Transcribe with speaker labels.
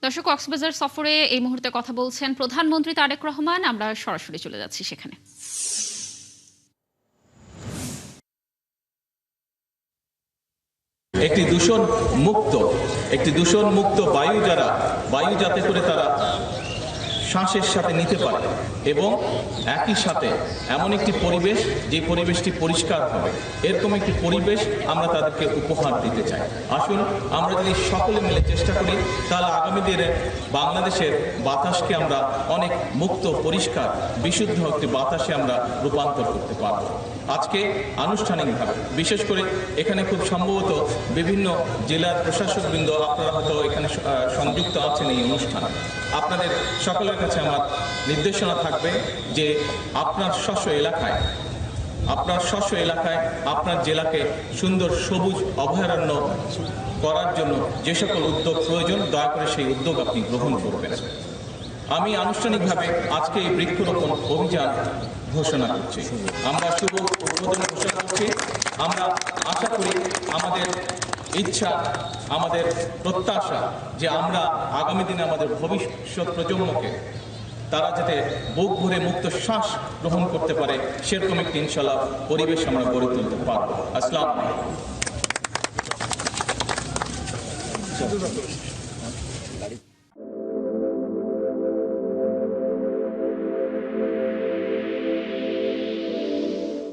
Speaker 1: দর্শক, কক্সবাজার সফরে এই মুহূর্তে কথা বলছেন প্রধানমন্ত্রী তারেক রহমান। আমরা সরাসরি চলে যাচ্ছি সেখানে।
Speaker 2: একটি দূষণ মুক্ত বায়ু যাতে করে তারা শ্বাসের সাথে নিতে পারে এবং একই সাথে এমন একটি পরিবেশ, যে পরিবেশটি পরিষ্কার হবে, এরকম একটি পরিবেশ আমরা তাদেরকে উপহার দিতে চাই। আসুন আমরা যদি সকলে মিলে চেষ্টা করি, তাহলে আগামী দিনে বাংলাদেশের বাতাসকে আমরা অনেক মুক্ত, পরিষ্কার, বিশুদ্ধ একটি বাতাসে আমরা রূপান্তর করতে পারব। আজকে আনুষ্ঠানিকভাবে, বিশেষ করে এখানে খুব সম্ভবত বিভিন্ন জেলার প্রশাসকবৃন্দ আপনারা হয়তো এখানে সংযুক্ত আছেন এই অনুষ্ঠানে। আপনাদের সকলের কাছে আমার নির্দেশনা থাকবে যে আপনার স্বস্ব এলাকায় আপনার জেলাকে সুন্দর সবুজ অভয়ারণ্য করার জন্য যে সকল উদ্যোগ প্রয়োজন, দয়া করে সেই উদ্যোগ আপনি গ্রহণ করবেন। আমি আনুষ্ঠানিকভাবে আজকে এই বৃক্ষরোপণ অভিযান ঘোষণা করছি। আমরা শুভ উদ্বোধন ঘোষণা করছি। আমরা আশা করি, আমাদের ইচ্ছা, আমাদের প্রত্যাশা যে আমরা আগামী দিনে আমাদের ভবিষ্যৎ প্রজন্মকে তারা যাতে বুক ভরে মুক্ত শ্বাস গ্রহণ করতে পারে, সেরকম একটি ইনশাআল্লাহ পরিবেশ আমরা গড়ে তুলতে পারব। আসসালামু আলাইকুম।